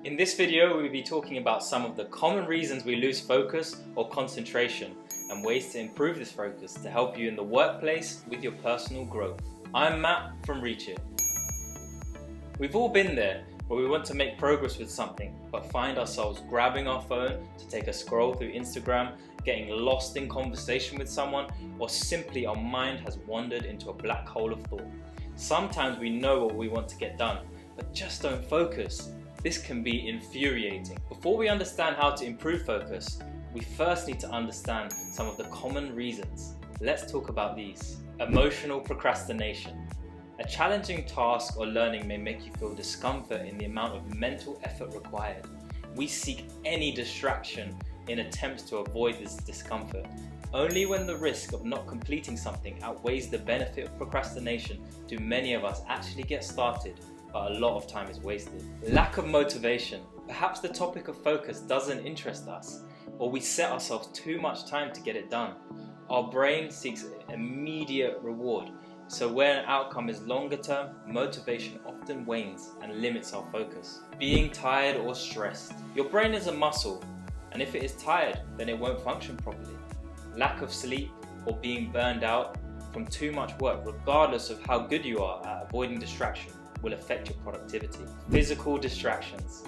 In this video, we will be talking about some of the common reasons we lose focus or concentration and ways to improve this focus to help you in the workplace with your personal growth. I'm Matt from Reachitt. We've all been there where we want to make progress with something but find ourselves grabbing our phone to take a scroll through Instagram, getting lost in conversation with someone, or simply our mind has wandered into a black hole of thought. Sometimes we know what we want to get done, but just don't focus. This can be infuriating. Before we understand how to improve focus, we first need to understand some of the common reasons. Let's talk about these. Emotional procrastination. A challenging task or learning may make you feel discomfort in the amount of mental effort required. We seek any distraction in attempts to avoid this discomfort. Only when the risk of not completing something outweighs the benefit of procrastination do many of us actually get started, but a lot of time is wasted. Lack of motivation. Perhaps the topic of focus doesn't interest us, or we set ourselves too much time to get it done. Our brain seeks immediate reward, so where an outcome is longer term, motivation often wanes and limits our focus. Being tired or stressed. Your brain is a muscle, and if it is tired, then it won't function properly. Lack of sleep or being burned out from too much work, regardless of how good you are at avoiding distraction, will affect your productivity. Physical distractions.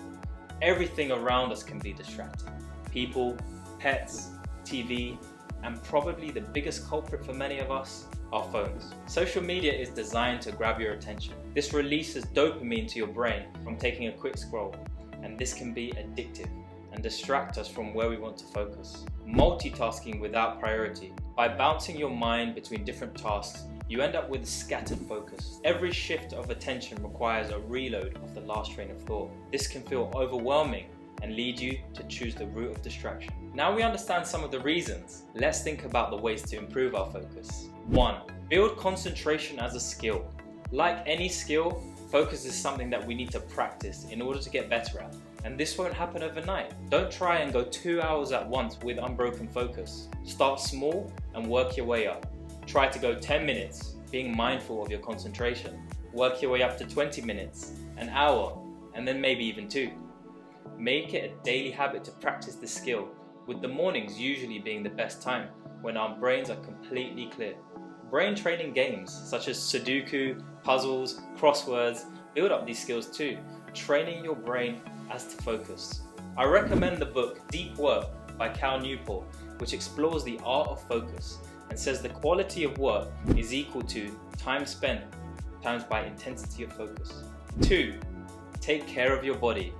Everything around us can be distracting. People, pets, TV, and probably the biggest culprit for many of us, our phones. Social media is designed to grab your attention. This releases dopamine to your brain from taking a quick scroll, and this can be addictive and distract us from where we want to focus. Multitasking without priority. By bouncing your mind between different tasks, you end up with scattered focus. Every shift of attention requires a reload of the last train of thought. This can feel overwhelming and lead you to choose the route of distraction. Now we understand some of the reasons. Let's think about the ways to improve our focus. 1. Build concentration as a skill. Like any skill, focus is something that we need to practice in order to get better at. And this won't happen overnight. Don't try and go 2 hours at once with unbroken focus. Start small and work your way up. Try to go 10 minutes, being mindful of your concentration. Work your way up to 20 minutes, an hour, and then maybe even 2. Make it a daily habit to practice this skill, with the mornings usually being the best time when our brains are completely clear. Brain training games such as Sudoku, puzzles, crosswords build up these skills too, training your brain as to focus. I recommend the book Deep Work by Cal Newport, which explores the art of focus and says the quality of work is equal to time spent times by intensity of focus. 2. Take care of your body.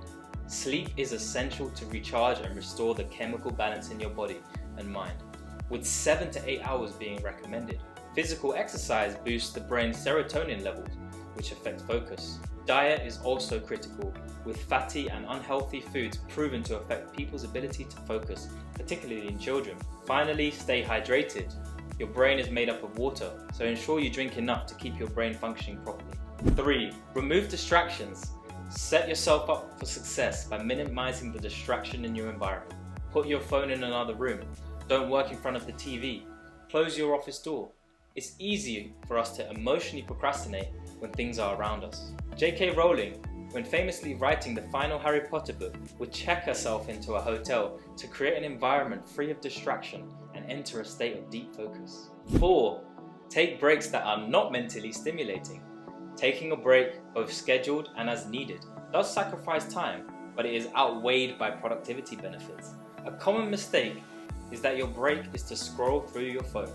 Sleep is essential to recharge and restore the chemical balance in your body and mind, with 7 to 8 hours being recommended. Physical exercise boosts the brain's serotonin levels, which affect focus. Diet is also critical, with fatty and unhealthy foods proven to affect people's ability to focus, particularly in children. Finally, stay hydrated. Your brain is made up of water, so ensure you drink enough to keep your brain functioning properly. 3. Remove distractions. Set yourself up for success by minimizing the distraction in your environment. Put your phone in another room. Don't work in front of the TV. Close your office door. It's easy for us to emotionally procrastinate when things are around us. J.K. Rowling, when famously writing the final Harry Potter book, would check herself into a hotel to create an environment free of distraction and enter a state of deep focus. 4. Take breaks that are not mentally stimulating. Taking a break, both scheduled and as needed, does sacrifice time, but it is outweighed by productivity benefits. A common mistake is that your break is to scroll through your phone.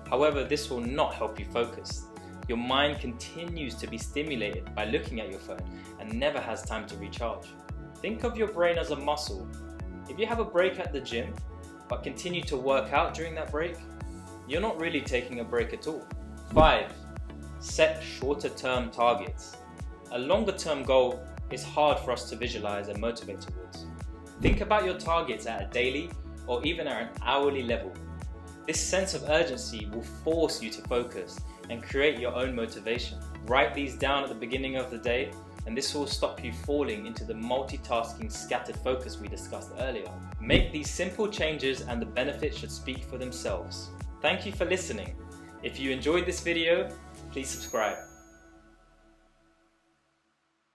However, this will not help you focus. Your mind continues to be stimulated by looking at your phone and never has time to recharge. Think of your brain as a muscle. If you have a break at the gym, but continue to work out during that break, you're not really taking a break at all. 5. Set shorter term targets. A longer term goal is hard for us to visualize and motivate towards. Think about your targets at a daily or even at an hourly level. This sense of urgency will force you to focus and create your own motivation. Write these down at the beginning of the day, and this will stop you falling into the multitasking scattered focus we discussed earlier. Make these simple changes and the benefits should speak for themselves. Thank you for listening. If you enjoyed this video, please subscribe.